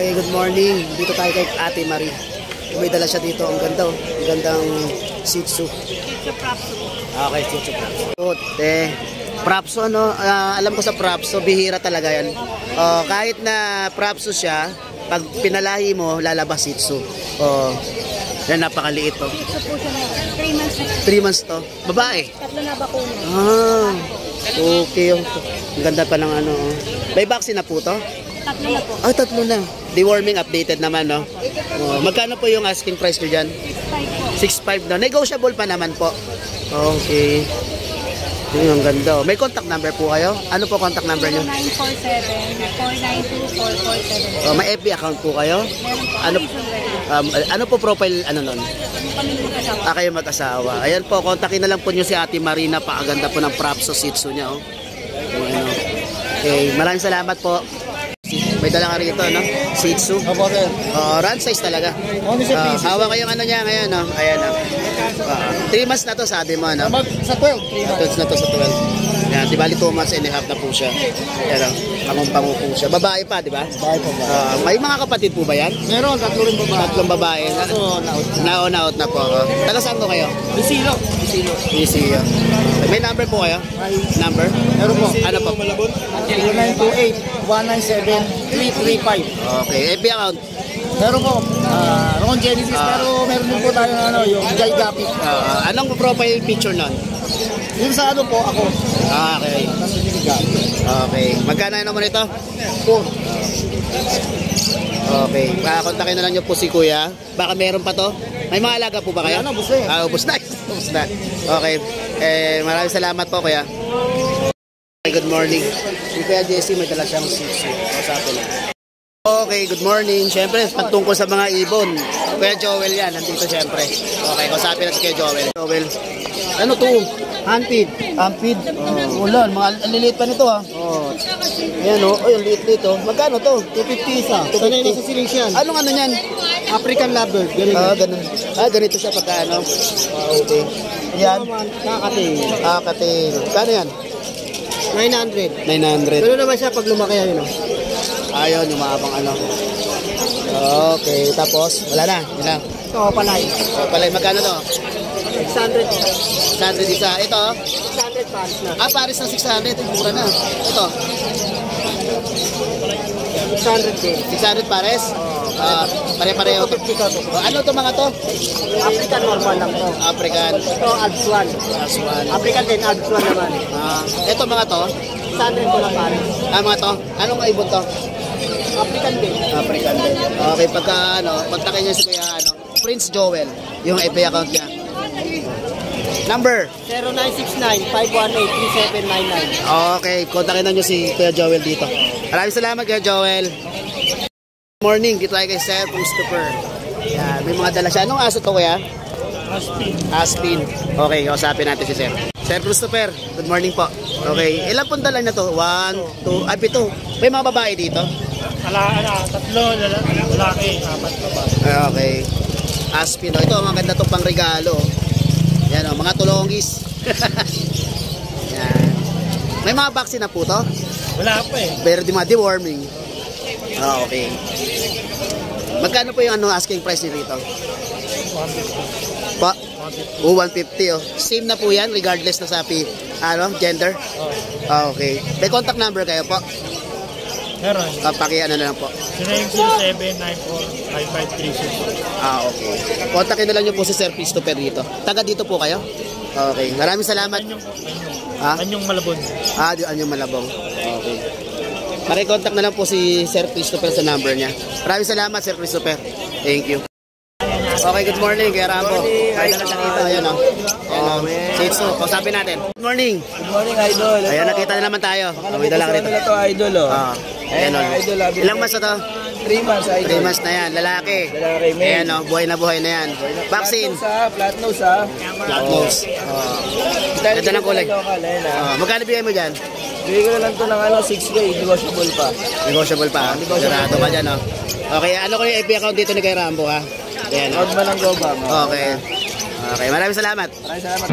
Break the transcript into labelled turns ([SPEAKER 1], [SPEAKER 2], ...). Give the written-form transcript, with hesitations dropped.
[SPEAKER 1] Okay, good morning. Dito tayo kay Ate Marie. May dala siya dito. Ang ganda, oh. Ang gandang Shih Tzu. Okay, Shih Tzu Prapso. Prapso, ano, alam ko sa Prapso, bihira talaga yan. Kahit na Prapso siya, pag pinalahi mo, lalabas Shih Tzu. Yan, napakaliit to.
[SPEAKER 2] 3 months.
[SPEAKER 1] 3 months to. Babae?
[SPEAKER 2] 3 na bakuna.
[SPEAKER 1] Okay. Ang ganda pa ng ano. May vaccine na po to?
[SPEAKER 2] 3 na po.
[SPEAKER 1] 3 na. Deworming updated naman, no? Magkano po yung asking price nyo dyan?
[SPEAKER 2] 6.5
[SPEAKER 1] 6.5
[SPEAKER 2] po.
[SPEAKER 1] na. Negotiable pa naman po. Okay. Yung ang ganda. May contact number po kayo? Ano po contact number nyo?
[SPEAKER 2] 0947-492-4477.
[SPEAKER 1] May FB account po kayo?
[SPEAKER 2] Meron po.
[SPEAKER 1] Ano po profile, ano nun?
[SPEAKER 2] Kami mag-asawa.
[SPEAKER 1] Kayo mag-asawa. Ayan po, kontakin na lang po nyo si Ate Marina. Pakaganda po ng Prapso Shih Tzu niya, oh. Bueno. Okay, maraming salamat po. May dala ka rito, no? Shih Tzu. Run size talaga. Hawak kayong ano niya ngayon, no? Ayan, no? 3 months na to, sabi mo, no?
[SPEAKER 3] Sa 12, 3 months.
[SPEAKER 1] Na to sa 12. Yan, di bali 2 months and a half na po siya. Ayan, pangumpango po siya. Babae pa, di ba?
[SPEAKER 3] Bahay pa ba?
[SPEAKER 1] May mga kapatid po ba yan?
[SPEAKER 3] Meron, 3 rin babae.
[SPEAKER 1] 3 babae. Naon-out na po. Taga saan po kayo?
[SPEAKER 3] Bisilo.
[SPEAKER 1] Bisilo. May number po kayo? Number?
[SPEAKER 3] Meron po.
[SPEAKER 1] Ano po?
[SPEAKER 3] 0928-197-335.
[SPEAKER 1] Okay. FB account?
[SPEAKER 3] Meron po. Ron Genesis. Pero meron din po tayo ng ano, yung Jai Gapi.
[SPEAKER 1] Anong profile picture nun?
[SPEAKER 3] Yung sa ano po, ako.
[SPEAKER 1] Okay. Okay. Magkano naman ito?
[SPEAKER 3] 4.
[SPEAKER 1] Okay. Kontakin na lang nyo po si Kuya. Baka meron pa to. May mga alaga po ba kayo?
[SPEAKER 3] Ano, ubos na eh.
[SPEAKER 1] Ubos na. Ubos na. Okay. Maraming salamat po, Kuya. Good morning. Si Kuya Jesse, may dala siyang Shih Tzu. Kausapin na. Okay, good morning. Siyempre, pagtungkol sa mga ibon. Kuya Joel yan, nandito siyempre. Okay, kausapin natin kay Joel. Joel, ano to? Handfeed.
[SPEAKER 3] Ampid.
[SPEAKER 1] Ulan, mga liliit pa nito, ha? Ayan, oh. Ay, ang liit dito. Magkano to?
[SPEAKER 3] 250 isa. Sanay na sa siling yan.
[SPEAKER 1] Anong ano yan?
[SPEAKER 3] African Lovebird. Ganun.
[SPEAKER 1] Ganun. Ganito siya pagka ano. Okay. Yan.
[SPEAKER 3] Kakating.
[SPEAKER 1] Kakating. Kano yan?
[SPEAKER 3] 900.
[SPEAKER 1] 900.
[SPEAKER 3] Ganun naman siya pag lumaki yun.
[SPEAKER 1] Ayun, yung maabang ano. Okay, tapos, wala na. Yun lang.
[SPEAKER 3] Ito, palay.
[SPEAKER 1] Palay, magkano to?
[SPEAKER 3] 600.
[SPEAKER 1] 600 isa. Ito?
[SPEAKER 3] 600 pares na.
[SPEAKER 1] Paris ng 600. Mura na. Ito?
[SPEAKER 3] 600 din.
[SPEAKER 1] 600 pares? Pare-pareho.
[SPEAKER 3] 250 to.
[SPEAKER 1] Ano to mga to?
[SPEAKER 3] African normal lang to.
[SPEAKER 1] African.
[SPEAKER 3] Ito, Alps 1.
[SPEAKER 1] Aswan.
[SPEAKER 3] African din, Alps 1 naman.
[SPEAKER 1] Ito mga to?
[SPEAKER 3] 600 ko na pares.
[SPEAKER 1] Mga to? Anong ibon to?
[SPEAKER 3] African din.
[SPEAKER 1] African din. Okay, pagka ano, kontakin niyo si Kuya ano, Prince Joel, yung FB account niya. Number?
[SPEAKER 3] 0969-518-3799.
[SPEAKER 1] Okay, kontakin na niyo si Kuya Joel dito. Maraming salamat Kuya Joel. Good morning, dito tayo kay Sir Christopher. Yan, may mga dala siya. Anong aso to, Kuya? Aspin. Okay, kausapin natin si Sir. Sir Christopher, good morning po. Okay, ilan pong dala na to? 1, 2, 7. May mga babae dito?
[SPEAKER 3] 3, lalaki, 4 babae.
[SPEAKER 1] Okay. Aspin. Ito, mga ganda to pang regalo. Yan o, mga tulongis. Yan. May mga vaccine na po to?
[SPEAKER 3] Wala pa eh.
[SPEAKER 1] Pero di mga deworming. Okay. Magkano po yung ano, asking price ni rito?
[SPEAKER 3] 150.
[SPEAKER 1] Pa? 150 oh. Same na po yan regardless na sa gender? Okay. May contact number kayo po?
[SPEAKER 3] Meron.
[SPEAKER 1] Pakiano na lang po.
[SPEAKER 3] 0907-94-5536.
[SPEAKER 1] Okay. Kontakin na lang nyo po si Sir Christopher dito. Taga dito po kayo? Okay. Maraming salamat.
[SPEAKER 3] Anyong Malabon.
[SPEAKER 1] Di Anyong Malabong. Okay. Makikontak na lang po si Sir Christopher sa number niya. Maraming salamat, Sir Christopher. Thank you. Okay, good morning, Kuya Rambo. Kaya na siya dito. Ayan o. Shih Tzu, kausapin natin. Good morning.
[SPEAKER 3] Good morning, Idol.
[SPEAKER 1] Ayan, nakita na naman tayo. May dala ka rito.
[SPEAKER 3] Ito, Idol.
[SPEAKER 1] Ayan o.
[SPEAKER 3] Idol.
[SPEAKER 1] Ilang months na to?
[SPEAKER 3] 3 months, Idol.
[SPEAKER 1] 3 months na yan. Lalaki.
[SPEAKER 3] Male.
[SPEAKER 1] Ayan o, buhay na yan. Vaccine.
[SPEAKER 3] Flat nose, ha?
[SPEAKER 1] Flat nose. Ganda ng kulay. Magkano bigay mo dyan?
[SPEAKER 3] Bigay ko na lang ito ng 6K, negotiable pa.
[SPEAKER 1] Negotiable pa. Sigurado ka dyan, o. Okay, ano ko yung FB account dito ni Kuya Rambo, ha? Ayan o.
[SPEAKER 3] Huwag man ang gobang.
[SPEAKER 1] Okay. Okay, maraming salamat.
[SPEAKER 3] Maraming salamat.